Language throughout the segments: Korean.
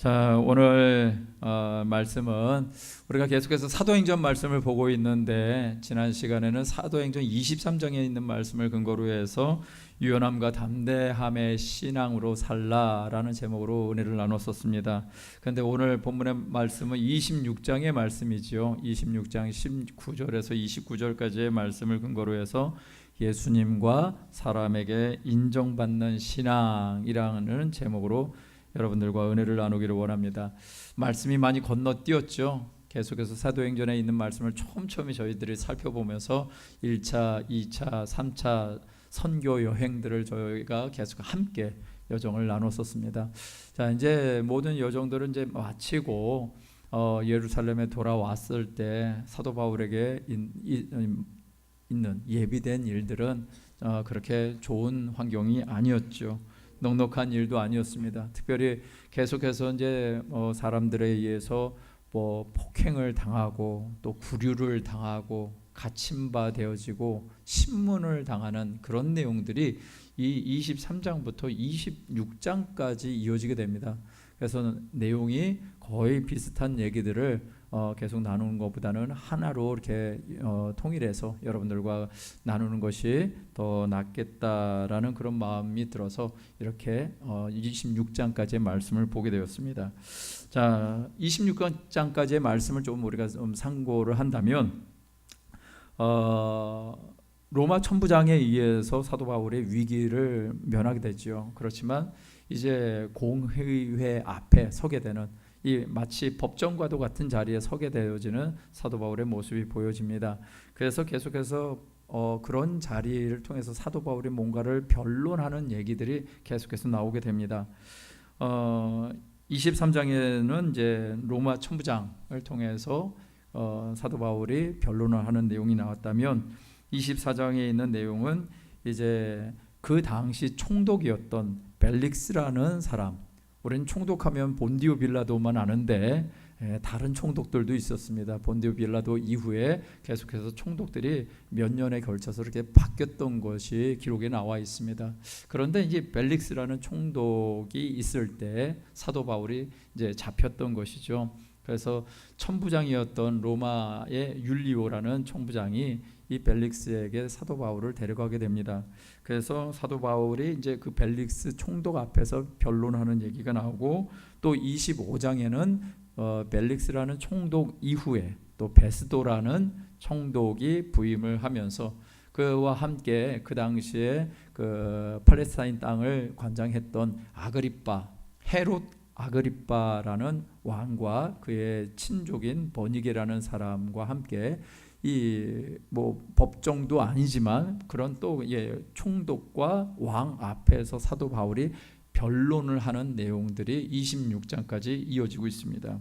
자, 오늘 말씀은 우리가 계속해서 사도행전 말씀을 보고 있는데, 지난 시간에는 사도행전 23장에 있는 말씀을 근거로 해서 유연함과 담대함의 신앙으로 살라라는 제목으로 은혜를 나눴었습니다. 그런데 오늘 본문의 말씀은 26장의 말씀이죠. 26장 19절에서 29절까지의 말씀을 근거로 해서 예수님과 사람에게 인정받는 신앙이라는 제목으로 여러분들과 은혜를 나누기를 원합니다. 말씀이 많이 건너뛰었죠. 계속해서 사도행전에 있는 말씀을 촘촘히 저희들이 살펴보면서 1차, 2차, 3차 선교 여행들을 저희가 계속 함께 여정을 나눴었습니다. 자, 이제 모든 여정들은 이제 마치고 예루살렘에 돌아왔을 때 사도 바울에게 있는 예비된 일들은 그렇게 좋은 환경이 아니었죠. 넉넉한 일도 아니었습니다. 특별히 계속해서 이제 사람들에 의해서 폭행을 당하고 또 구류를 당하고 갇힌바 되어지고 신문을 당하는 그런 내용들이 이 23장부터 26장까지 이어지게 됩니다. 그래서 내용이 거의 비슷한 얘기들을 계속 나누는 것보다는 하나로 이렇게 통일해서 여러분들과 나누는 것이 더 낫겠다라는 그런 마음이 들어서 이렇게 26장까지의 말씀을 보게 되었습니다. 자, 26장까지의 말씀을 좀 우리가 좀 상고를 한다면 로마 천부장에 의해서 사도 바울의 위기를 면하게 되죠. 그렇지만 이제 공의회 앞에 서게 되는 이 마치 법정과도 같은 자리에 서게 되어지는 사도 바울의 모습이 보여집니다. 그래서 계속해서 그런 자리를 통해서 사도 바울이 뭔가를 변론하는 얘기들이 계속해서 나오게 됩니다. 23장에는 이제 로마 천부장을 통해서 사도 바울이 변론을 하는 내용이 나왔다면 24장에 있는 내용은 이제 그 당시 총독이었던 벨릭스라는 사람, 우리는 총독하면 본디오 빌라도만 아는데 다른 총독들도 있었습니다. 본디오 빌라도 이후에 계속해서 총독들이 몇 년에 걸쳐서 이렇게 바뀌었던 것이 기록에 나와 있습니다. 그런데 이제 벨릭스라는 총독이 있을 때 사도 바울이 이제 잡혔던 것이죠. 그래서 천부장이었던 로마의 율리오라는 총부장이 이 벨릭스에게 사도 바울을 데려가게 됩니다. 그래서 사도 바울이 이제 그 벨릭스 총독 앞에서 변론하는 얘기가 나오고, 또 25장에는 벨릭스라는 총독 이후에 또 베스도라는 총독이 부임을 하면서 그와 함께 그 당시에 그 팔레스타인 땅을 관장했던 아그리빠, 헤롯 아그리빠라는 왕과 그의 친족인 버니게라는 사람과 함께 이 법정도 아니지만 그런 또 총독과 왕 앞에서 사도 바울이 변론을 하는 내용들이 26장까지 이어지고 있습니다.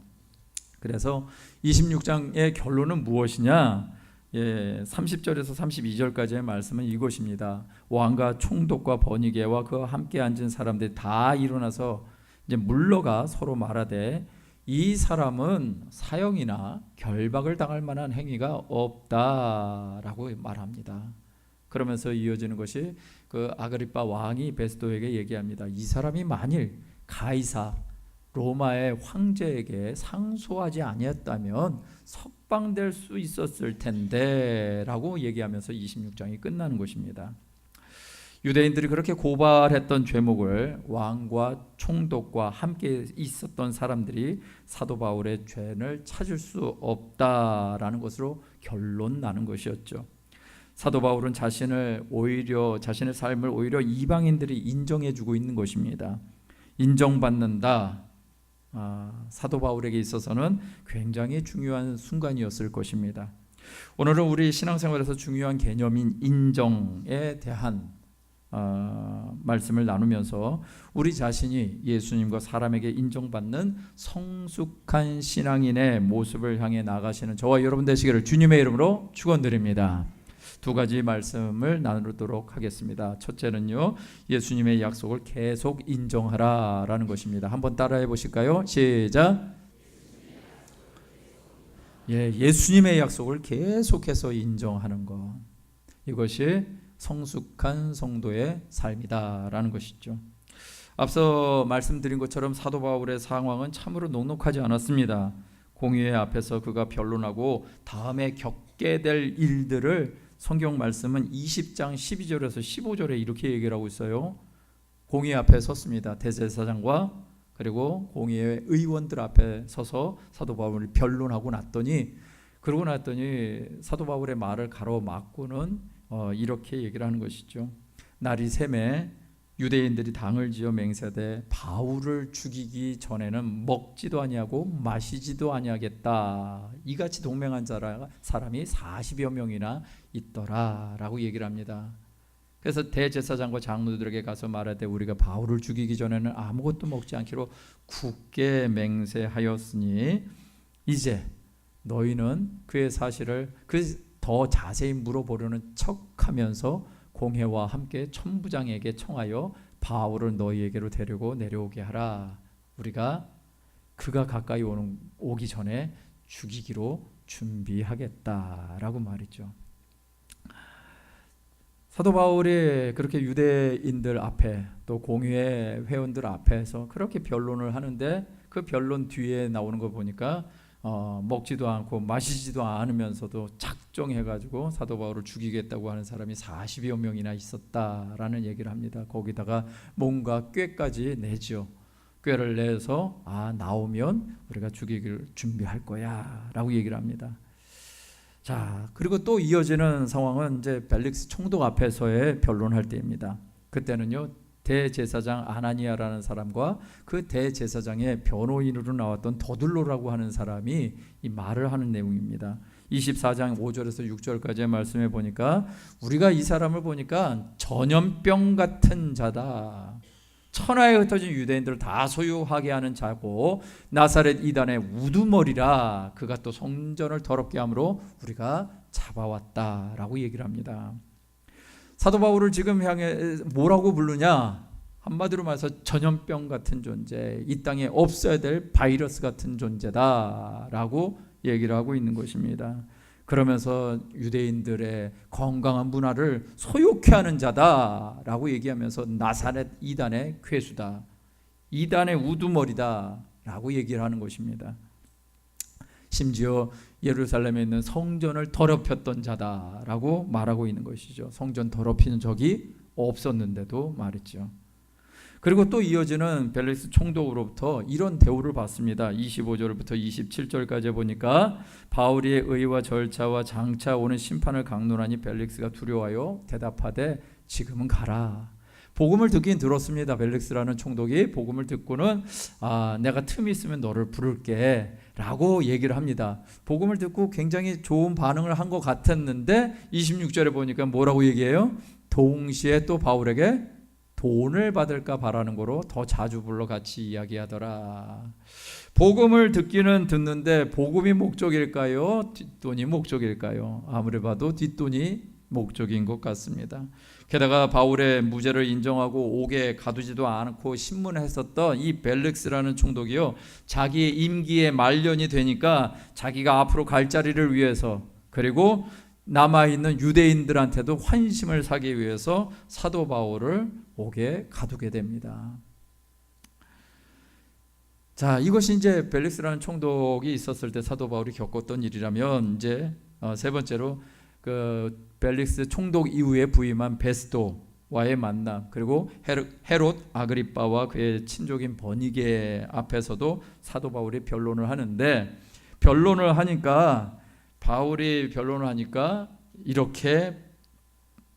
그래서 26장의 결론은 무엇이냐? 30절에서 32절까지의 말씀은 이것입니다. 왕과 총독과 버니게와 그와 함께 앉은 사람들이 다 일어나서 이제 물러가 서로 말하되, 이 사람은 사형이나 결박을 당할 만한 행위가 없다라고 말합니다. 그러면서 이어지는 것이 그 아그리빠 왕이 베스도에게 얘기합니다. 이 사람이 만일 가이사 로마의 황제에게 상소하지 아니었다면 석방될 수 있었을 텐데 라고 얘기하면서 26장이 끝나는 것입니다. 유대인들이 그렇게 고발했던 죄목을 왕과 총독과 함께 있었던 사람들이 사도 바울의 죄를 찾을 수 없다라는 것으로 결론 나는 것이었죠. 사도 바울은 자신의 삶을 오히려 이방인들이 인정해주고 있는 것입니다. 인정받는다. 사도 바울에게 있어서는 굉장히 중요한 순간이었을 것입니다. 오늘은 우리 신앙생활에서 중요한 개념인 인정에 대한 말씀을 나누면서 우리 자신이 예수님과 사람에게 인정받는 성숙한 신앙인의 모습을 향해 나가시는 저와 여러분 되시기를 주님의 이름으로 축원드립니다. 두 가지 말씀을 나누도록 하겠습니다. 첫째는요, 예수님의 약속을 계속 인정하라라는 것입니다. 한번 따라해 보실까요? 시작. 예수님의 약속을 계속해서 인정하는 것, 이것이 성숙한 성도의 삶이다라는 것이죠. 앞서 말씀드린 것처럼 사도 바울의 상황은 참으로 녹록하지 않았습니다. 공의회 앞에서 그가 변론하고 다음에 겪게 될 일들을 성경 말씀은 20장 12절에서 15절에 이렇게 얘기를 하고 있어요. 공의회 앞에 섰습니다. 대제사장과 그리고 공의회 의원들 앞에 서서 사도 바울을 변론하고 그러고 났더니 사도 바울의 말을 가로막고는 이렇게 얘기를 하는 것이죠. 날이 새매 유대인들이 당을 지어 맹세되 바울을 죽이기 전에는 먹지도 아니하고 마시지도 아니하겠다. 이같이 동맹한 사람이 40여 명이나 있더라라고 얘기를 합니다. 그래서 대제사장과 장로들에게 가서 말하되 우리가 바울을 죽이기 전에는 아무것도 먹지 않기로 굳게 맹세하였으니 이제 너희는 그의 사실을 더 자세히 물어보려는 척하면서 공회와 함께 천부장에게 청하여 바울을 너희에게로 데리고 내려오게 하라. 우리가 그가 가까이 오기 전에 죽이기로 준비하겠다라고 말이죠. 사도 바울이 그렇게 유대인들 앞에 또 공회의 회원들 앞에서 그렇게 변론을 하는데 그 변론 뒤에 나오는 거 보니까 먹지도 않고 마시지도 않으면서도 작정해가지고 사도 바울을 죽이겠다고 하는 사람이 40여 명이나 있었다라는 얘기를 합니다. 거기다가 뭔가 꾀까지 내죠. 꾀를 내서 나오면 우리가 죽이기를 준비할 거야 라고 얘기를 합니다. 자, 그리고 또 이어지는 상황은 이제 벨릭스 총독 앞에서의 변론할 때입니다. 그때는요 대제사장 아나니아라는 사람과 그 대제사장의 변호인으로 나왔던 더둘로라고 하는 사람이 이 말을 하는 내용입니다. 24장 5절에서 6절까지의 말씀에 보니까 우리가 이 사람을 보니까 전염병 같은 자다. 천하에 흩어진 유대인들을 다 소유하게 하는 자고 나사렛 이단의 우두머리라. 그가 또 성전을 더럽게 함으로 우리가 잡아왔다라고 얘기를 합니다. 사도 바울을 지금 향해 뭐라고 부르냐? 한마디로 말해서 전염병 같은 존재, 이 땅에 없어야 될 바이러스 같은 존재다라고 얘기를 하고 있는 것입니다. 그러면서 유대인들의 건강한 문화를 소욕해 하는 자다라고 얘기하면서 나사렛 이단의 괴수다, 이단의 우두머리다라고 얘기를 하는 것입니다. 심지어 예루살렘에 있는 성전을 더럽혔던 자다라고 말하고 있는 것이죠. 성전 더럽히는 적이 없었는데도 말이죠. 그리고 또 이어지는 벨릭스 총독으로부터 이런 대우를 받습니다. 25절부터 27절까지 보니까 바울의 의와 절차와 장차 오는 심판을 강론하니 벨릭스가 두려워하여 대답하되 지금은 가라. 복음을 듣긴 들었습니다. 벨릭스라는 총독이 복음을 듣고는 내가 틈이 있으면 너를 부를게 라고 얘기를 합니다. 복음을 듣고 굉장히 좋은 반응을 한 것 같았는데 26절에 보니까 뭐라고 얘기해요? 동시에 또 바울에게 돈을 받을까 바라는 거로 더 자주 불러 같이 이야기하더라. 복음을 듣기는 듣는데 복음이 목적일까요? 뒷돈이 목적일까요? 아무리 봐도 뒷돈이 목적인 것 같습니다. 게다가 바울의 무죄를 인정하고 옥에 가두지도 않고 신문했었던 이 벨릭스라는 총독이요, 자기의 임기의 말년이 되니까 자기가 앞으로 갈 자리를 위해서 그리고 남아있는 유대인들한테도 환심을 사기 위해서 사도 바울을 옥에 가두게 됩니다. 자, 이것이 이제 벨릭스라는 총독이 있었을 때 사도 바울이 겪었던 일이라면, 이제 세 번째로 그 벨릭스 총독 이후에 부임한 베스도와의 만남, 그리고 헤롯 아그리빠와 그의 친족인 버니게 앞에서도 사도 바울이 변론을 하는데, 바울이 변론을 하니까 이렇게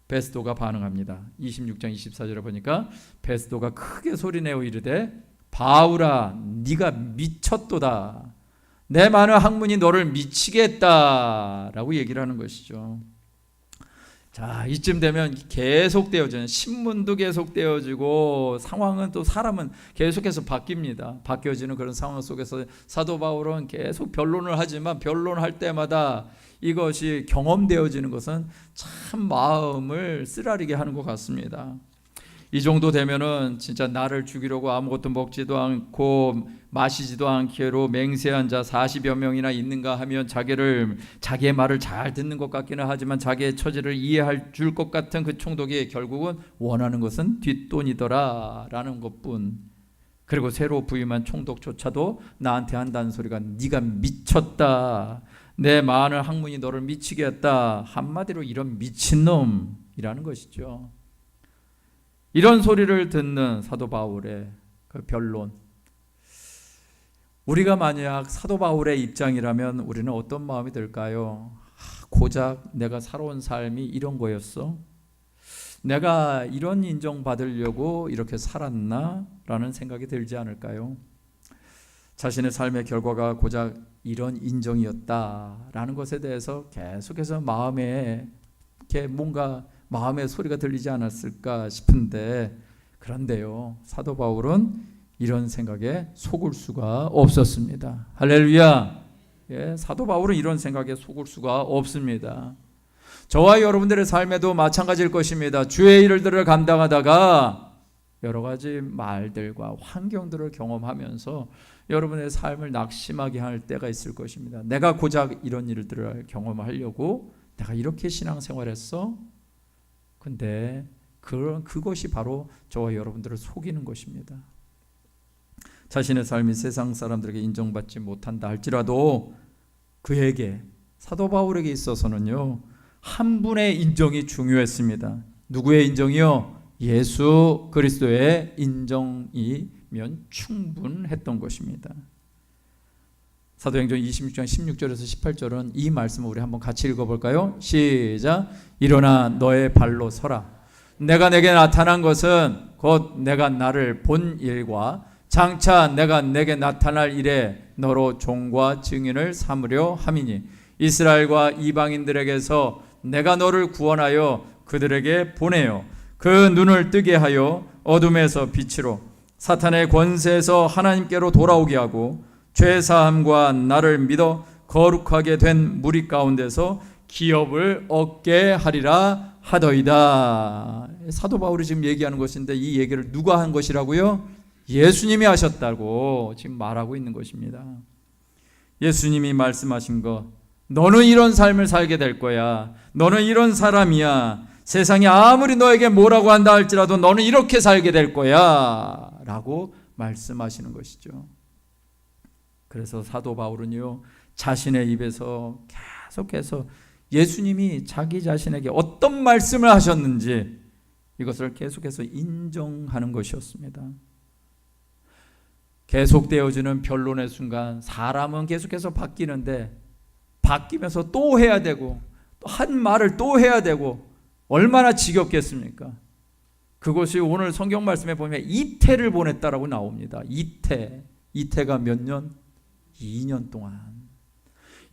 베스도가 반응합니다. 26장 24절에 보니까 베스도가 크게 소리내어 이르되 바울아 네가 미쳤도다. 내 많은 학문이 너를 미치게 했다라고 얘기를 하는 것이죠. 자, 이쯤 되면 계속되어지는, 신문도 계속되어지고 상황은 또 사람은 계속해서 바뀝니다. 바뀌어지는 그런 상황 속에서 사도 바울은 계속 변론을 하지만 변론할 때마다 이것이 경험되어지는 것은 참 마음을 쓰라리게 하는 것 같습니다. 이 정도 되면은 진짜 나를 죽이려고 아무것도 먹지도 않고 마시지도 않기로 맹세한 자 40여 명이나 있는가 하면 자기의 말을 잘 듣는 것 같기는 하지만 자기의 처지를 이해할 줄 것 같은 그 총독이 결국은 원하는 것은 뒷돈이더라 라는 것뿐. 그리고 새로 부임한 총독조차도 나한테 한다는 소리가 네가 미쳤다, 내 많은 학문이 너를 미치게 했다, 한마디로 이런 미친놈이라는 것이죠. 이런 소리를 듣는 사도 바울의 그 변론, 우리가 만약 사도 바울의 입장이라면 우리는 어떤 마음이 들까요? 고작 내가 살아온 삶이 이런 거였어? 내가 이런 인정받으려고 이렇게 살았나? 라는 생각이 들지 않을까요? 자신의 삶의 결과가 고작 이런 인정이었다라는 것에 대해서 계속해서 마음에 이렇게 뭔가 마음의 소리가 들리지 않았을까 싶은데, 그런데요, 사도 바울은 이런 생각에 속을 수가 없었습니다. 할렐루야. 예, 사도 바울은 이런 생각에 속을 수가 없습니다. 저와 여러분들의 삶에도 마찬가지일 것입니다. 주의 일들을 감당하다가 여러 가지 말들과 환경들을 경험하면서 여러분의 삶을 낙심하게 할 때가 있을 것입니다. 내가 고작 이런 일들을 경험하려고 내가 이렇게 신앙생활했어? 근데 그것이 바로 저와 여러분들을 속이는 것입니다. 자신의 삶이 세상 사람들에게 인정받지 못한다 할지라도 그에게, 사도 바울에게 있어서는요, 한 분의 인정이 중요했습니다. 누구의 인정이요? 예수 그리스도의 인정이면 충분했던 것입니다. 사도행전 26장 16절에서 18절은 이 말씀을 우리 한번 같이 읽어볼까요? 시작. 일어나 너의 발로 서라. 내가 내게 나타난 것은 곧 내가 나를 본 일과 장차 내가 내게 나타날 일에 너로 종과 증인을 삼으려 함이니 이스라엘과 이방인들에게서 내가 너를 구원하여 그들에게 보내어 그 눈을 뜨게 하여 어둠에서 빛으로 사탄의 권세에서 하나님께로 돌아오게 하고 죄사함과 나를 믿어 거룩하게 된 무리 가운데서 기업을 얻게 하리라 하더이다. 사도 바울이 지금 얘기하는 것인데 이 얘기를 누가 한 것이라고요? 예수님이 하셨다고 지금 말하고 있는 것입니다. 예수님이 말씀하신 것, 너는 이런 삶을 살게 될 거야. 너는 이런 사람이야. 세상이 아무리 너에게 뭐라고 한다 할지라도 너는 이렇게 살게 될 거야 라고 말씀하시는 것이죠. 그래서 사도 바울은요, 자신의 입에서 계속해서 예수님이 자기 자신에게 어떤 말씀을 하셨는지 이것을 계속해서 인정하는 것이었습니다. 계속되어지는 변론의 순간 사람은 계속해서 바뀌는데 바뀌면서 또 해야 되고 또 한 말을 또 해야 되고 얼마나 지겹겠습니까? 그것이 오늘 성경 말씀에 보면 이태를 보냈다라고 나옵니다. 이태가 몇 년? 2년 동안.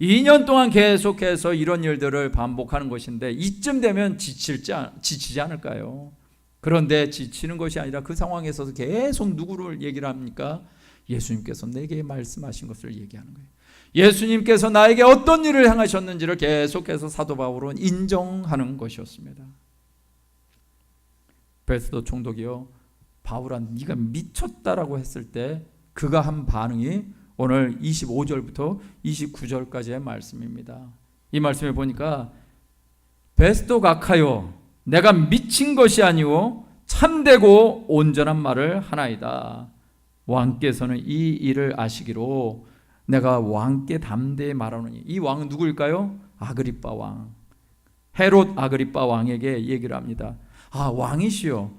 2년 동안 계속해서 이런 일들을 반복하는 것인데 이쯤 되면 지치지 않을까요? 그런데 지치는 것이 아니라 그 상황에서 계속 누구를 얘기를 합니까? 예수님께서 내게 말씀하신 것을 얘기하는 거예요. 예수님께서 나에게 어떤 일을 행하셨는지를 계속해서 사도 바울은 인정하는 것이었습니다. 베스도 총독이요, 바울아 네가 미쳤다라고 했을 때 그가 한 반응이 오늘 25절부터 29절까지의 말씀입니다. 이 말씀에 보니까 베스도 각하여 내가 미친 것이 아니오 참되고 온전한 말을 하나이다. 왕께서는 이 일을 아시기로 내가 왕께 담대히 말하노니. 이 왕은 누구일까요? 아그리빠 왕. 헤롯 아그리빠 왕에게 얘기를 합니다. 아, 왕이시여,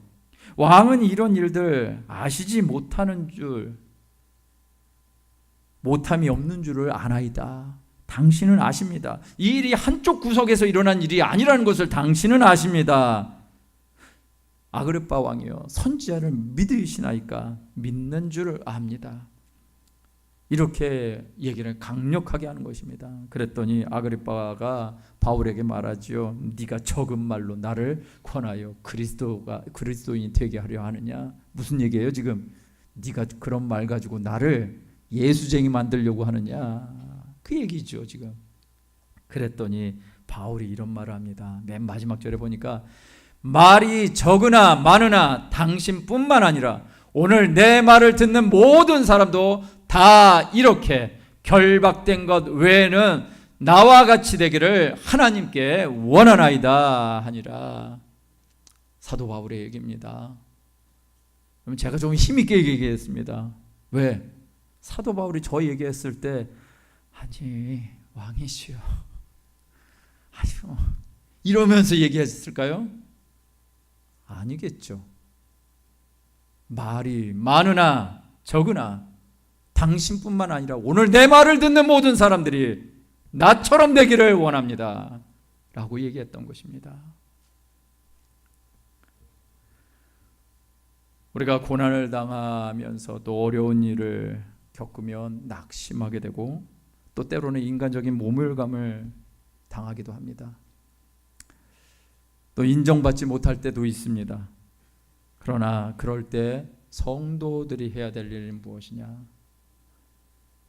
왕은 이런 일들 아시지 못하는 줄, 못함이 없는 줄을 아나이다. 당신은 아십니다. 이 일이 한쪽 구석에서 일어난 일이 아니라는 것을 당신은 아십니다. 아그리빠 왕이여, 선지자를 믿으시나이까? 믿는 줄 압니다. 이렇게 얘기를 강력하게 하는 것입니다. 그랬더니 아그리빠가 바울에게 말하지요. 네가 적은 말로 나를 권하여 그리스도인이 되게 하려 하느냐? 무슨 얘기예요 지금? 네가 그런 말 가지고 나를 예수쟁이 만들려고 하느냐? 그 얘기죠 지금. 그랬더니 바울이 이런 말을 합니다. 맨 마지막 절에 보니까 말이 적으나 많으나 당신뿐만 아니라 오늘 내 말을 듣는 모든 사람도 다 이렇게 결박된 것 외에는 나와 같이 되기를 하나님께 원하나이다 하니라. 사도 바울의 얘기입니다. 그럼 제가 좀 힘있게 얘기했습니다. 왜? 사도 바울이 저 얘기했을 때 아니 왕이시여 아유 이러면서 얘기했을까요? 아니겠죠. 말이 많으나 적으나 당신뿐만 아니라 오늘 내 말을 듣는 모든 사람들이 나처럼 되기를 원합니다 라고 얘기했던 것입니다. 우리가 고난을 당하면서 또 어려운 일을 겪으면 낙심하게 되고 또 때로는 인간적인 모멸감을 당하기도 합니다. 또 인정받지 못할 때도 있습니다. 그러나 그럴 때 성도들이 해야 될 일은 무엇이냐?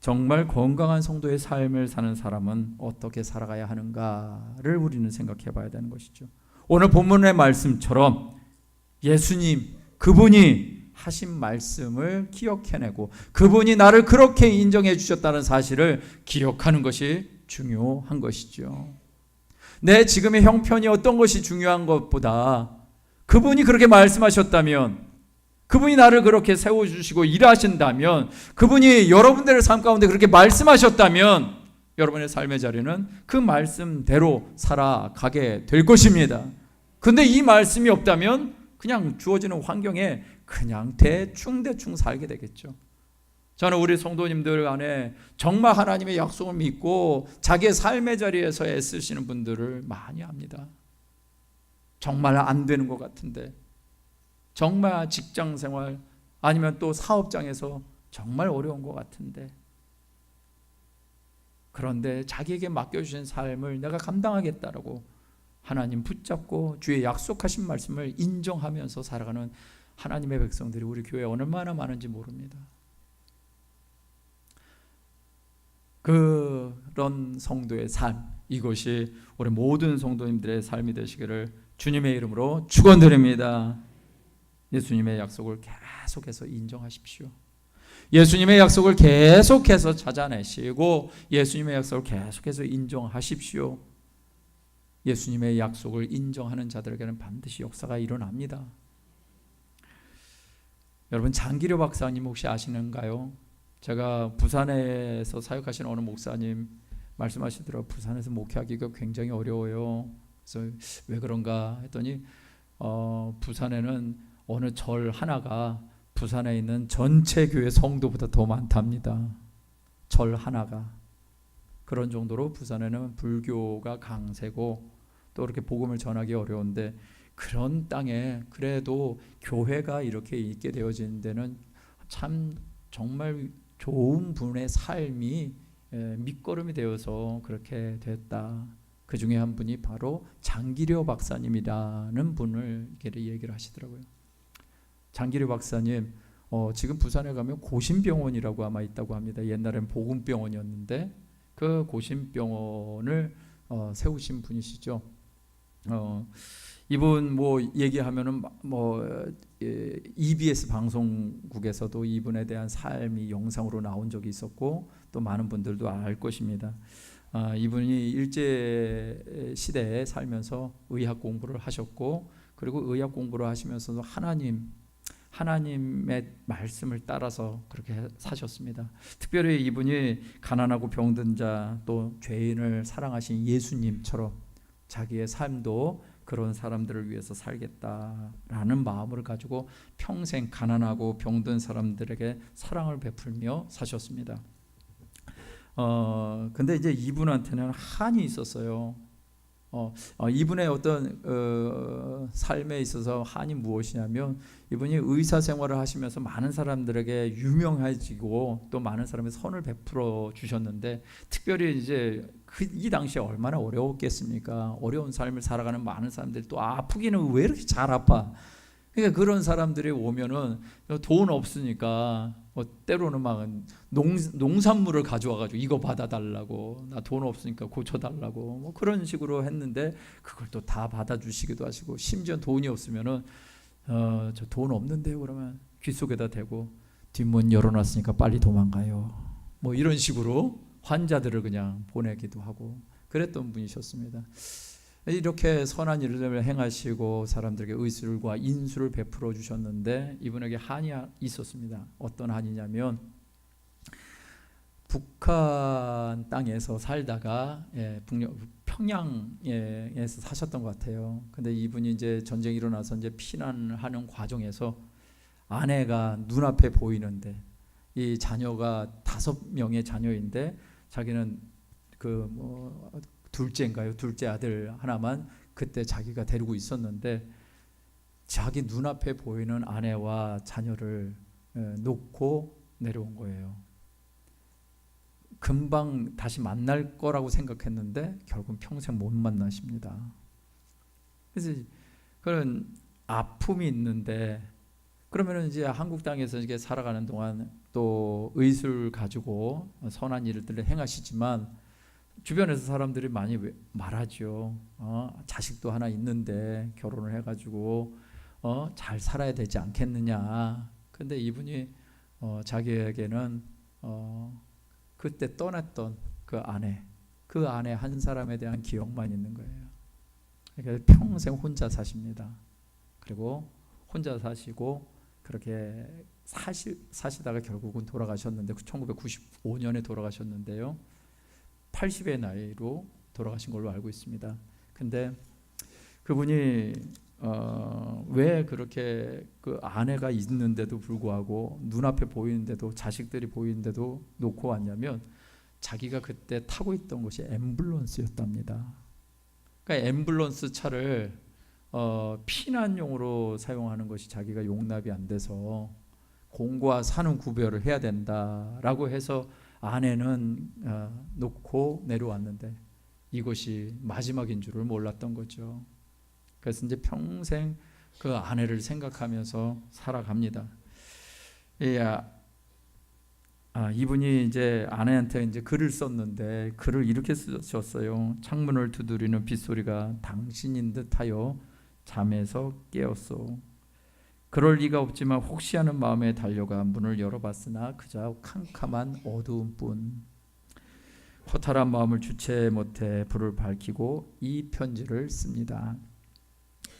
정말 건강한 성도의 삶을 사는 사람은 어떻게 살아가야 하는가를 우리는 생각해 봐야 되는 것이죠. 오늘 본문의 말씀처럼 예수님 그분이 하신 말씀을 기억해내고 그분이 나를 그렇게 인정해 주셨다는 사실을 기억하는 것이 중요한 것이죠. 내 지금의 형편이 어떤 것이 중요한 것보다 그분이 그렇게 말씀하셨다면, 그분이 나를 그렇게 세워주시고 일하신다면, 그분이 여러분들의 삶 가운데 그렇게 말씀하셨다면 여러분의 삶의 자리는 그 말씀대로 살아가게 될 것입니다. 근데 이 말씀이 없다면 그냥 주어지는 환경에 그냥 대충 살게 되겠죠. 저는 우리 성도님들 안에 정말 하나님의 약속을 믿고 자기의 삶의 자리에서 애쓰시는 분들을 많이 합니다. 정말 안 되는 것 같은데, 정말 직장생활 아니면 또 사업장에서 정말 어려운 것 같은데, 그런데 자기에게 맡겨주신 삶을 내가 감당하겠다라고 하나님 붙잡고 주의 약속하신 말씀을 인정하면서 살아가는 하나님의 백성들이 우리 교회에 얼마나 많은지 모릅니다. 그런 성도의 삶, 이것이 우리 모든 성도님들의 삶이 되시기를 주님의 이름으로 축원드립니다. 예수님의 약속을 계속해서 인정하십시오. 예수님의 약속을 계속해서 찾아내시고 예수님의 약속을 계속해서 인정하십시오. 예수님의 약속을 인정하는 자들에게는 반드시 역사가 일어납니다. 여러분, 장기료 박사님 혹시 아시는가요? 제가 부산에서 사역하시는 어느 목사님 말씀하시더라고요. 부산에서 목회하기가 굉장히 어려워요. 그래서 왜 그런가 했더니 부산에는 어느 절 하나가 부산에 있는 전체 교회 성도보다 더 많답니다. 절 하나가. 그런 정도로 부산에는 불교가 강세고 또 이렇게 복음을 전하기 어려운데, 그런 땅에 그래도 교회가 이렇게 있게 되어진 데는 참 정말 좋은 분의 삶이 밑거름이 되어서 그렇게 됐다. 그 중에 한 분이 바로 장기료 박사님이라는 분을 이렇게 얘기를 하시더라고요. 장기료 박사님 지금 부산에 가면 고심병원이라고 아마 있다고 합니다. 옛날엔 보금병원이었는데 그 고심병원을 세우신 분이시죠. 이분 뭐 얘기하면은 EBS 방송국에서도 이분에 대한 삶이 영상으로 나온 적이 있었고 또 많은 분들도 알 것입니다. 이분이 일제 시대에 살면서 의학 공부를 하셨고, 그리고 의학 공부를 하시면서도 하나님의 말씀을 따라서 그렇게 사셨습니다. 특별히 이분이 가난하고 병든 자 또 죄인을 사랑하신 예수님처럼 자기의 삶도 그런 사람들을 위해서 살겠다라는 마음을 가지고 평생 가난하고 병든 사람들에게 사랑을 베풀며 사셨습니다. 근데 이제 이분한테는 한이 있었어요. 이분의 어떤 삶에 있어서 한이 무엇이냐면, 이분이 의사 생활을 하시면서 많은 사람들에게 유명해지고 또 많은 사람의 선을 베풀어 주셨는데, 특별히 이제 이 당시에 얼마나 어려웠겠습니까? 어려운 삶을 살아가는 많은 사람들이 또 아프기는 왜 이렇게 잘 아파? 그러니까 그런 사람들이 오면은 돈 없으니까 때로는 막 농산물을 가져와가지고 이거 받아달라고, 나 돈 없으니까 고쳐달라고 뭐 그런 식으로 했는데 그걸 또 다 받아주시기도 하시고, 심지어 돈이 없으면은 저 돈 없는데요 그러면 귓속에다 대고 뒷문 열어놨으니까 빨리 도망가요, 뭐 이런 식으로 환자들을 그냥 보내기도 하고 그랬던 분이셨습니다. 이렇게 선한 일을 행하시고 사람들에게 의술과 인술을 베풀어 주셨는데 이분에게 한이 있었습니다. 어떤 한이냐면, 북한 땅에서 살다가 평양에서 사셨던 것 같아요. 근데 이분이 이제 전쟁이 일어나서 이제 피난하는 과정에서 아내가 눈앞에 보이는데, 이 자녀가 5명의 자녀인데 자기는 둘째 아들 하나만 그때 자기가 데리고 있었는데, 자기 눈앞에 보이는 아내와 자녀를 놓고 내려온 거예요. 금방 다시 만날 거라고 생각했는데 결국 평생 못 만나십니다. 그래서 그런 아픔이 있는데, 그러면 이제 한국 땅에서 이렇게 살아가는 동안 또 의술 가지고 선한 일들을 행하시지만 주변에서 사람들이 많이 말하죠. 자식도 하나 있는데 결혼을 해가지고 잘 살아야 되지 않겠느냐. 근데 이분이 자기에게는 그때 떠났던 그 아내 한 사람에 대한 기억만 있는 거예요. 그러니까 평생 혼자 사십니다. 그리고 혼자 사시고 그렇게 사시다가 결국은 돌아가셨는데 1995년에 돌아가셨는데요. 80의 나이로 돌아가신 걸로 알고 있습니다. 근데 그분이 왜 그렇게 그 아내가 있는데도 불구하고 눈앞에 보이는데도 자식들이 보이는데도 놓고 왔냐면, 자기가 그때 타고 있던 것이 앰뷸런스였답니다. 그러니까 앰뷸런스 차를 피난용으로 사용하는 것이 자기가 용납이 안 돼서 공과 사는 구별을 해야 된다라고 해서 아내는 놓고 내려왔는데 이것이 마지막인 줄을 몰랐던 거죠. 그래서 이제 평생 그 아내를 생각하면서 살아갑니다. 이분이 이제 아내한테 이제 글을 썼는데 글을 이렇게 쓰셨어요. 창문을 두드리는 빗소리가 당신인 듯하여 잠에서 깨었소. 그럴 리가 없지만 혹시 하는 마음에 달려가 문을 열어봤으나 그저 캄캄한 어두움뿐. 허탈한 마음을 주체 못해 불을 밝히고 이 편지를 씁니다.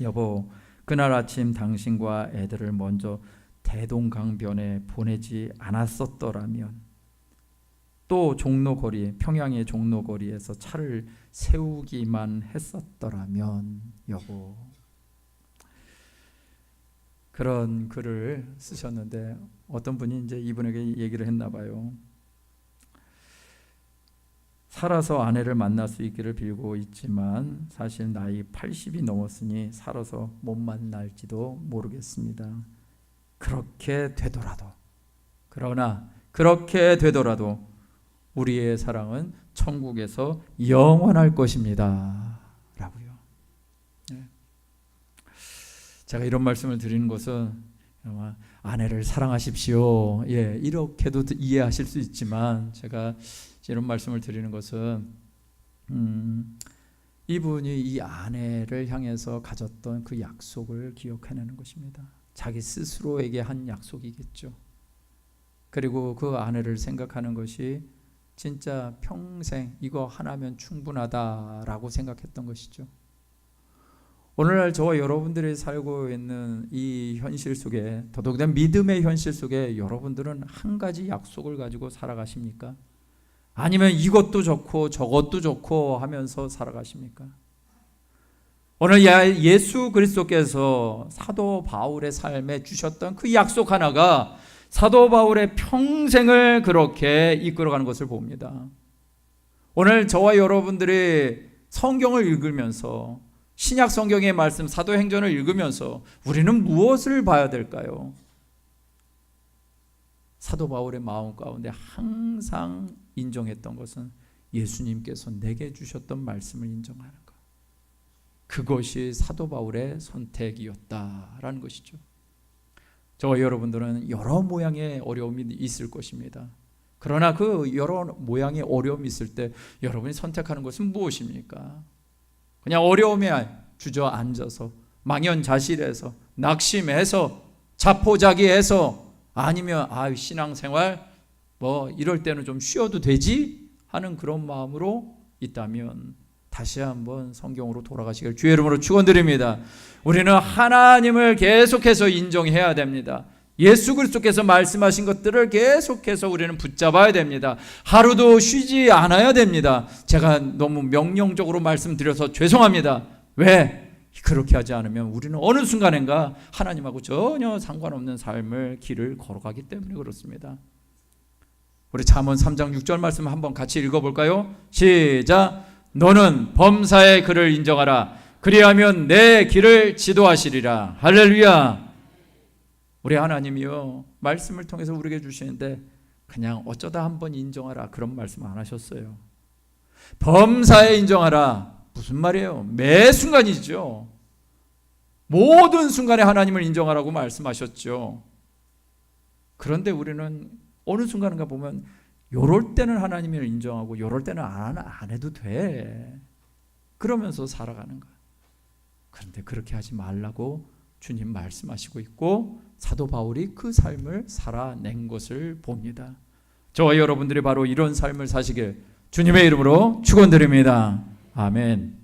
여보, 그날 아침 당신과 애들을 먼저 대동강변에 보내지 않았었더라면, 또 평양의 종로거리에서 차를 세우기만 했었더라면, 여보. 그런 글을 쓰셨는데 어떤 분이 이제 이분에게 얘기를 했나 봐요. 살아서 아내를 만날 수 있기를 빌고 있지만 사실 나이 80이 넘었으니 살아서 못 만날지도 모르겠습니다. 그러나 그렇게 되더라도 우리의 사랑은 천국에서 영원할 것입니다 라고요. 제가 이런 말씀을 드리는 것은 아내를 사랑하십시오, 이렇게도 이해하실 수 있지만, 제가 이런 말씀을 드리는 것은 이분이 이 아내를 향해서 가졌던 그 약속을 기억해내는 것입니다. 자기 스스로에게 한 약속이겠죠. 그리고 그 아내를 생각하는 것이 진짜 평생 이거 하나면 충분하다라고 생각했던 것이죠. 오늘날 저와 여러분들이 살고 있는 이 현실 속에, 더더욱이나 믿음의 현실 속에 여러분들은 한 가지 약속을 가지고 살아가십니까? 아니면 이것도 좋고 저것도 좋고 하면서 살아가십니까? 오늘 예수 그리스도께서 사도 바울의 삶에 주셨던 그 약속 하나가 사도 바울의 평생을 그렇게 이끌어가는 것을 봅니다. 오늘 저와 여러분들이 성경을 읽으면서, 신약 성경의 말씀 사도행전을 읽으면서 우리는 무엇을 봐야 될까요? 사도 바울의 마음 가운데 항상 인정했던 것은 예수님께서 내게 주셨던 말씀을 인정하는 것. 그것이 사도 바울의 선택이었다라는 것이죠. 저와 여러분들은 여러 모양의 어려움이 있을 것입니다. 그러나 그 여러 모양의 어려움이 있을 때 여러분이 선택하는 것은 무엇입니까? 그냥 어려움에 주저앉아서 망연자실해서 낙심해서 자포자기해서 아니면 신앙생활 뭐 이럴 때는 좀 쉬어도 되지 하는 그런 마음으로 있다면 다시 한번 성경으로 돌아가시길 주의 이름으로 축원드립니다. 우리는 하나님을 계속해서 인정해야 됩니다. 예수 그리스도께서 말씀하신 것들을 계속해서 우리는 붙잡아야 됩니다. 하루도 쉬지 않아야 됩니다. 제가 너무 명령적으로 말씀드려서 죄송합니다. 왜? 그렇게 하지 않으면 우리는 어느 순간인가 하나님하고 전혀 상관없는 삶을 길을 걸어가기 때문에 그렇습니다. 우리 잠언 3장 6절 말씀 한번 같이 읽어볼까요? 시작. 너는 범사의 그를 인정하라. 그리하면 내 길을 지도하시리라. 할렐루야. 우리 하나님이요 말씀을 통해서 우리에게 주시는데 그냥 어쩌다 한번 인정하라 그런 말씀 안 하셨어요. 범사에 인정하라. 무슨 말이에요? 매 순간이죠. 모든 순간에 하나님을 인정하라고 말씀하셨죠. 그런데 우리는 어느 순간인가 보면 요럴 때는 하나님을 인정하고 요럴 때는 안 해도 돼 그러면서 살아가는 거야. 그런데 그렇게 하지 말라고 주님 말씀하시고 있고 사도 바울이 그 삶을 살아낸 것을 봅니다. 저와 여러분들이 바로 이런 삶을 사시길 주님의 이름으로 축원드립니다. 아멘.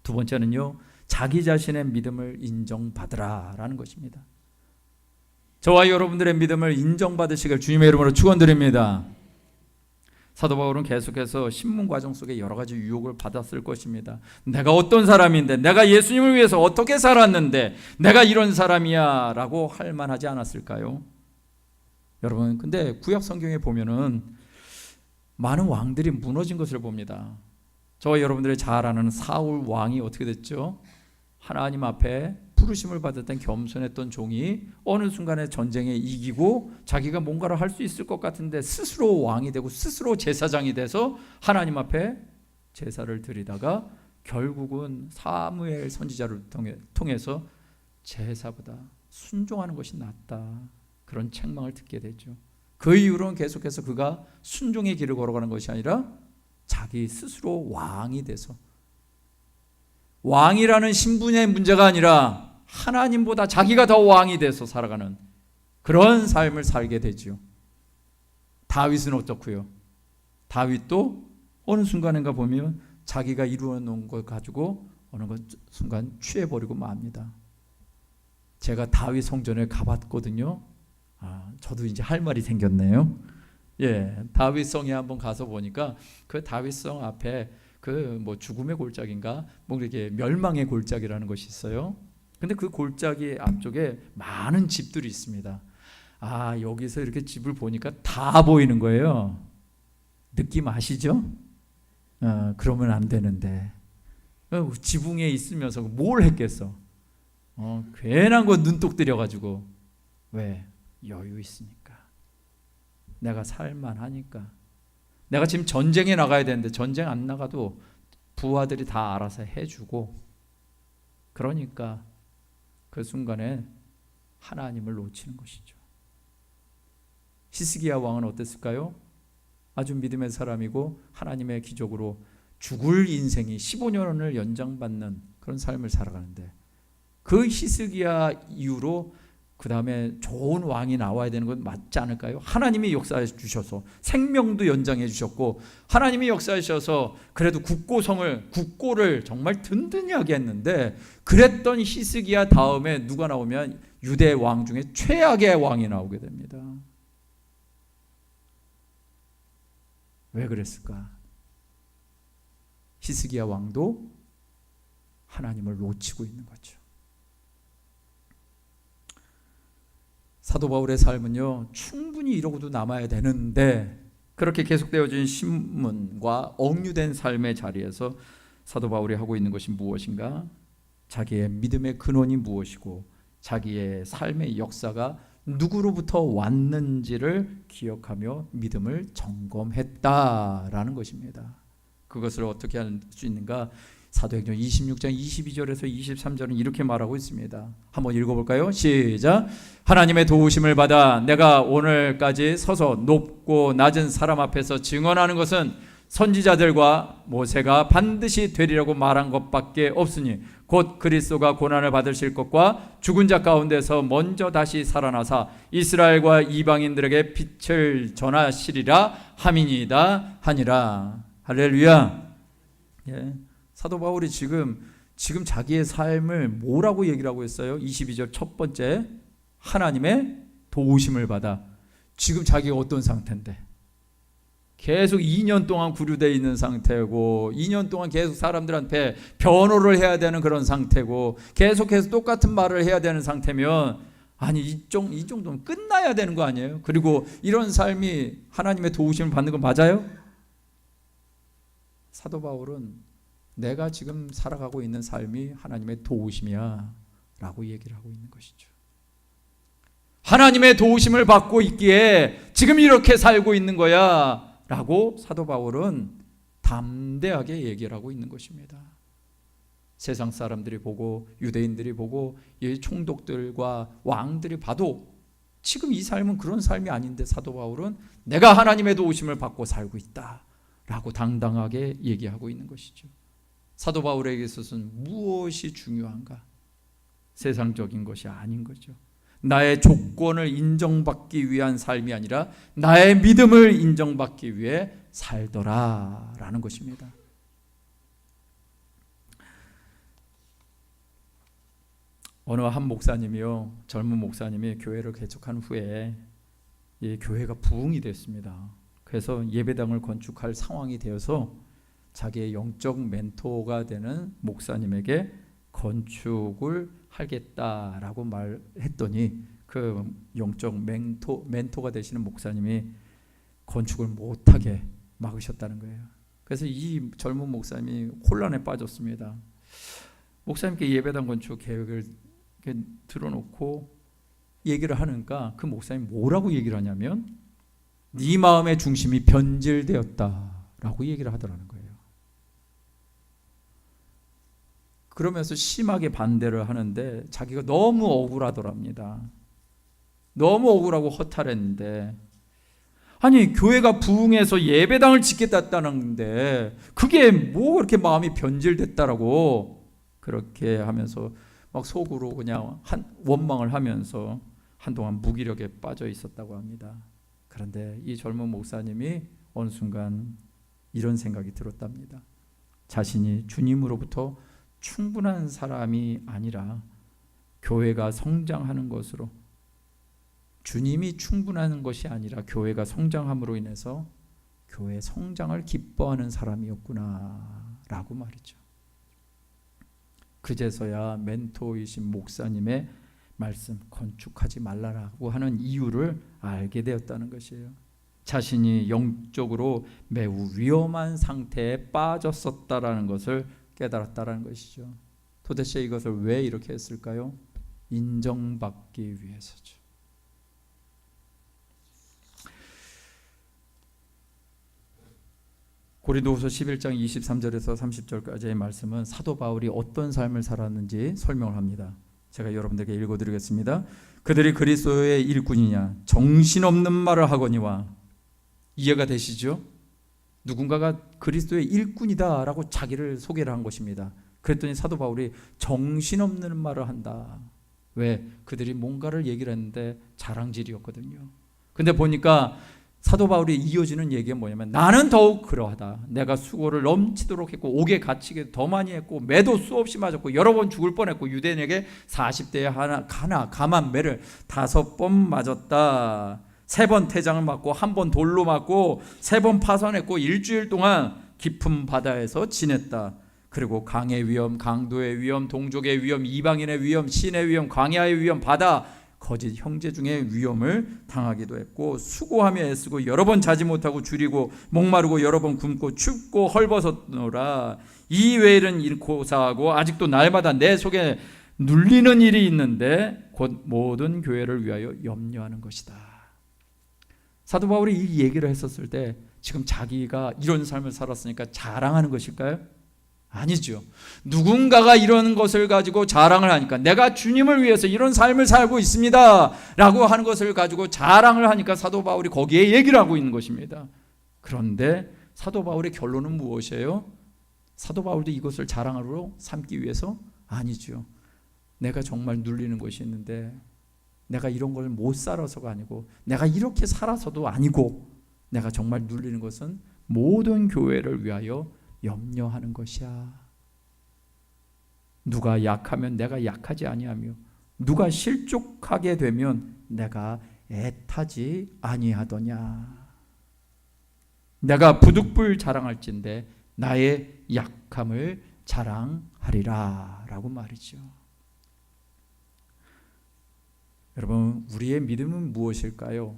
두 번째는요, 자기 자신의 믿음을 인정받으라 라는 것입니다. 저와 여러분들의 믿음을 인정받으시길 주님의 이름으로 축원드립니다. 사도 바울은 계속해서 신문 과정 속에 여러 가지 유혹을 받았을 것입니다. 내가 어떤 사람인데, 내가 예수님을 위해서 어떻게 살았는데 내가 이런 사람이야 라고 할 만하지 않았을까요? 여러분, 근데 구약 성경에 보면은 많은 왕들이 무너진 것을 봅니다. 저와 여러분들이 잘 아는 사울 왕이 어떻게 됐죠? 하나님 앞에 부르심을 받았던 겸손했던 종이 어느 순간에 전쟁에 이기고 자기가 뭔가를 할 수 있을 것 같은데 스스로 왕이 되고 스스로 제사장이 돼서 하나님 앞에 제사를 드리다가 결국은 사무엘 선지자를 통해서 제사보다 순종하는 것이 낫다 그런 책망을 듣게 되죠. 그 이후로는 계속해서 그가 순종의 길을 걸어가는 것이 아니라 자기 스스로 왕이 돼서, 왕이라는 신분의 문제가 아니라 하나님보다 자기가 더 왕이 돼서 살아가는 그런 삶을 살게 되죠. 다윗은 어떻고요? 다윗도 어느 순간인가 보면 자기가 이루어 놓은 걸 가지고 어느 순간 취해버리고 맙니다. 제가 다윗 성전에 가봤거든요. 저도 이제 할 말이 생겼네요. 다윗성에 한번 가서 보니까 그 다윗성 앞에 그 뭐 죽음의 골짜기인가 뭐 이렇게 멸망의 골짜기라는 것이 있어요. 근데 그 골짜기 앞쪽에 많은 집들이 있습니다. 여기서 이렇게 집을 보니까 다 보이는 거예요. 느낌 아시죠? 그러면 안 되는데 지붕에 있으면서 뭘 했겠어? 괜한 거 눈독 들여가지고. 왜? 여유 있으니까. 내가 살만하니까. 내가 지금 전쟁에 나가야 되는데 전쟁 안 나가도 부하들이 다 알아서 해주고, 그러니까 그 순간에 하나님을 놓치는 것이죠. 히스기야 왕은 어땠을까요? 아주 믿음의 사람이고 하나님의 기적으로 죽을 인생이 15년을 연장받는 그런 삶을 살아가는데, 그 히스기야 이후로 그 다음에 좋은 왕이 나와야 되는 건 맞지 않을까요? 하나님이 역사해 주셔서 생명도 연장해 주셨고, 하나님이 역사해 주셔서 그래도 국고를 정말 든든히 하게 했는데, 그랬던 히스기야 다음에 누가 나오면 유대 왕 중에 최악의 왕이 나오게 됩니다. 왜 그랬을까? 히스기야 왕도 하나님을 놓치고 있는 거죠. 사도 바울의 삶은요, 충분히 이러고도 남아야 되는데 그렇게 계속되어진 신문과 억류된 삶의 자리에서 사도 바울이 하고 있는 것이 무엇인가? 자기의 믿음의 근원이 무엇이고 자기의 삶의 역사가 누구로부터 왔는지를 기억하며 믿음을 점검했다라는 것입니다. 그것을 어떻게 할 수 있는가? 사도행전 26장 22절에서 23절은 이렇게 말하고 있습니다. 한번 읽어볼까요? 시작. 하나님의 도우심을 받아 내가 오늘까지 서서 높고 낮은 사람 앞에서 증언하는 것은 선지자들과 모세가 반드시 되리라고 말한 것밖에 없으니 곧 그리스도가 고난을 받으실 것과 죽은 자 가운데서 먼저 다시 살아나사 이스라엘과 이방인들에게 빛을 전하시리라 함이니이다 하니라. 할렐루야. 예. 사도 바울이 지금 자기의 삶을 뭐라고 얘기를 하고 있어요? 22절 첫 번째, 하나님의 도우심을 받아. 지금 자기가 어떤 상태인데? 계속 2년 동안 구류되어 있는 상태고 2년 동안 계속 사람들한테 변호를 해야 되는 그런 상태고 계속해서 똑같은 말을 해야 되는 상태면 아니 이 정도면 끝나야 되는 거 아니에요? 그리고 이런 삶이 하나님의 도우심을 받는 거 맞아요? 사도 바울은 내가 지금 살아가고 있는 삶이 하나님의 도우심이야 라고 얘기를 하고 있는 것이죠. 하나님의 도우심을 받고 있기에 지금 이렇게 살고 있는 거야 라고 사도 바울은 담대하게 얘기를 하고 있는 것입니다. 세상 사람들이 보고 유대인들이 보고 이 총독들과 왕들이 봐도 지금 이 삶은 그런 삶이 아닌데 사도 바울은 내가 하나님의 도우심을 받고 살고 있다 라고 당당하게 얘기하고 있는 것이죠. 사도 바울에게 있어서는 무엇이 중요한가? 세상적인 것이 아닌 거죠. 나의 조건을 인정받기 위한 삶이 아니라 나의 믿음을 인정받기 위해 살더라라는 것입니다. 어느 한 목사님이요, 젊은 목사님이 교회를 개척한 후에 이 교회가 부흥이 됐습니다. 그래서 예배당을 건축할 상황이 되어서 자기의 영적 멘토가 되는 목사님에게 건축을 하겠다라고 말했더니 그 영적 멘토가 되시는 목사님이 건축을 못하게 막으셨다는 거예요. 그래서 이 젊은 목사님이 혼란에 빠졌습니다. 목사님께 예배당 건축 계획을 들어놓고 얘기를 하니까 그 목사님이 뭐라고 얘기를 하냐면 네 마음의 중심이 변질되었다라고 얘기를 하더라는 거예요. 그러면서 심하게 반대를 하는데 자기가 너무 억울하더랍니다. 너무 억울하고 허탈했는데 아니 교회가 부흥해서 예배당을 짓겠다는데 그게 뭐 그렇게 마음이 변질됐다라고 그렇게 하면서 막 속으로 그냥 원망을 하면서 한동안 무기력에 빠져 있었다고 합니다. 그런데 이 젊은 목사님이 어느 순간 이런 생각이 들었답니다. 자신이 주님으로부터 충분한 사람이 아니라 교회가 성장하는 것으로 주님이 충분한 것이 아니라 교회가 성장함으로 인해서 교회 성장을 기뻐하는 사람이었구나 라고 말이죠. 그제서야 멘토이신 목사님의 말씀 건축하지 말라라고 하는 이유를 알게 되었다는 것이에요. 자신이 영적으로 매우 위험한 상태에 빠졌었다라는 것을 깨달았다라는 것이죠. 도대체 이것을 왜 이렇게 했을까요? 인정받기 위해서죠. 고린도후서 11장 23절에서 30절까지의 말씀은 사도 바울이 어떤 삶을 살았는지 설명을 합니다. 제가 여러분들에게 읽어드리겠습니다. 그들이 그리스도의 일꾼이냐 정신없는 말을 하거니와. 이해가 되시죠? 누군가가 그리스도의 일꾼이다 라고 자기를 소개를 한 것입니다. 그랬더니 사도 바울이 정신없는 말을 한다. 왜? 그들이 뭔가를 얘기를 했는데 자랑질이었거든요. 근데 보니까 사도 바울이 이어지는 얘기가 뭐냐면 나는 더욱 그러하다. 내가 수고를 넘치도록 했고 옥에 갇히게 더 많이 했고 매도 수없이 맞았고 여러 번 죽을 뻔했고 유대인에게 40대에 감한 매를 5번 맞았다. 3번 태장을 맞고 1번 돌로 맞고 3번 파손했고 일주일 동안 깊은 바다에서 지냈다. 그리고 강의 위험, 강도의 위험, 동족의 위험, 이방인의 위험, 신의 위험, 광야의 위험, 바다 거짓 형제 중에 위험을 당하기도 했고 수고하며 애쓰고 여러 번 자지 못하고 줄이고 목마르고 여러 번 굶고 춥고 헐벗었노라. 이 외에는 고사하고 아직도 날마다 내 속에 눌리는 일이 있는데 곧 모든 교회를 위하여 염려하는 것이다. 사도 바울이 이 얘기를 했었을 때 지금 자기가 이런 삶을 살았으니까 자랑하는 것일까요? 아니죠. 누군가가 이런 것을 가지고 자랑을 하니까, 내가 주님을 위해서 이런 삶을 살고 있습니다 라고 하는 것을 가지고 자랑을 하니까 사도 바울이 거기에 얘기를 하고 있는 것입니다. 그런데 사도 바울의 결론은 무엇이에요? 사도 바울도 이것을 자랑으로 삼기 위해서? 아니죠. 내가 정말 눌리는 것이 있는데, 내가 이런 걸 못 살아서가 아니고, 내가 이렇게 살아서도 아니고, 내가 정말 눌리는 것은 모든 교회를 위하여 염려하는 것이야. 누가 약하면 내가 약하지 아니하며, 누가 실족하게 되면 내가 애타지 아니하더냐. 내가 부득불 자랑할진대 나의 약함을 자랑하리라 라고 말이죠. 여러분, 우리의 믿음은 무엇일까요?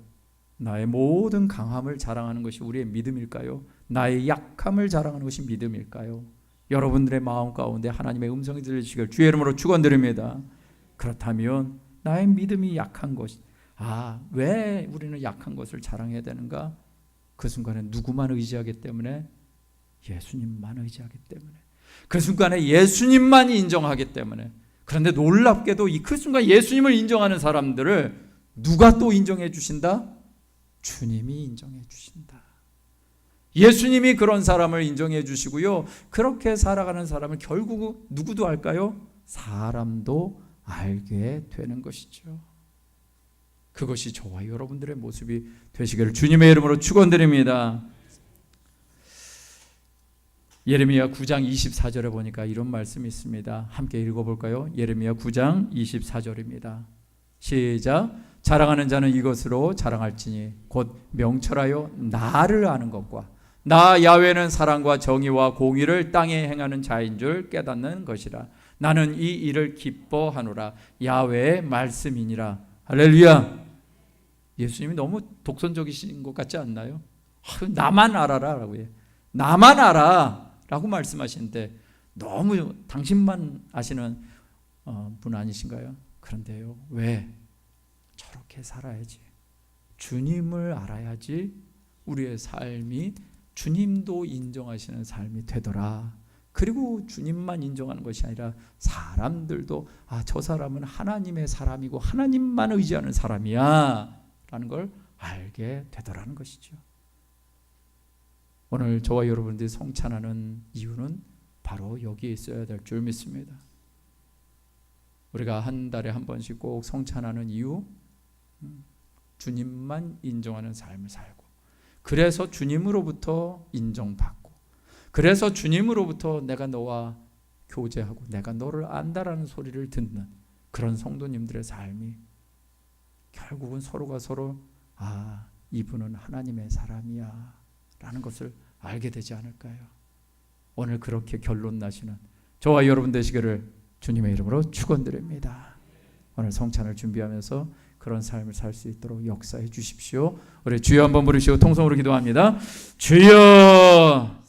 나의 모든 강함을 자랑하는 것이 우리의 믿음일까요? 나의 약함을 자랑하는 것이 믿음일까요? 여러분들의 마음 가운데 하나님의 음성이 들리시길 주의 이름으로 축원드립니다. 그렇다면 나의 믿음이 약한 것, 왜 우리는 약한 것을 자랑해야 되는가? 그 순간에 누구만 의지하기 때문에? 예수님만 의지하기 때문에. 그 순간에 예수님만 인정하기 때문에. 그런데 놀랍게도 그 순간 예수님을 인정하는 사람들을 누가 또 인정해 주신다? 주님이 인정해 주신다. 예수님이 그런 사람을 인정해 주시고요, 그렇게 살아가는 사람을 결국 누구도 알까요? 사람도 알게 되는 것이죠. 그것이 저와 여러분들의 모습이 되시기를 주님의 이름으로 축원드립니다. 예레미야 9장 24절에 보니까 이런 말씀이 있습니다. 함께 읽어볼까요? 예레미야 9장 24절입니다. 시작. 자랑하는 자는 이것으로 자랑할지니 곧 명철하여 나를 아는 것과 나 야훼는 사랑과 정의와 공의를 땅에 행하는 자인 줄 깨닫는 것이라. 나는 이 일을 기뻐하노라. 야훼의 말씀이니라. 할렐루야. 예수님이 너무 독선적이신 것 같지 않나요? 나만 알아라 라고 해요. 나만 알아 라고 말씀하시는데, 너무 당신만 아시는 분 아니신가요? 그런데요, 왜? 저렇게 살아야지. 주님을 알아야지 우리의 삶이 주님도 인정하시는 삶이 되더라. 그리고 주님만 인정하는 것이 아니라 사람들도 저 사람은 하나님의 사람이고 하나님만 의지하는 사람이야 라는 걸 알게 되더라는 것이죠. 오늘 저와 여러분들이 성찬하는 이유는 바로 여기에 있어야 될 줄 믿습니다. 우리가 한 달에 한 번씩 꼭 성찬하는 이유, 주님만 인정하는 삶을 살고, 그래서 주님으로부터 인정받고, 그래서 주님으로부터 내가 너와 교제하고 내가 너를 안다라는 소리를 듣는 그런 성도님들의 삶이 결국은 서로가 서로 이분은 하나님의 사람이야 라는 것을 알게 되지 않을까요? 오늘 그렇게 결론 나시는 저와 여러분 되시기를 주님의 이름으로 축원드립니다. 오늘 성찬을 준비하면서 그런 삶을 살 수 있도록 역사해 주십시오. 우리 주여 한번 부르시고 통성으로 기도합니다. 주여.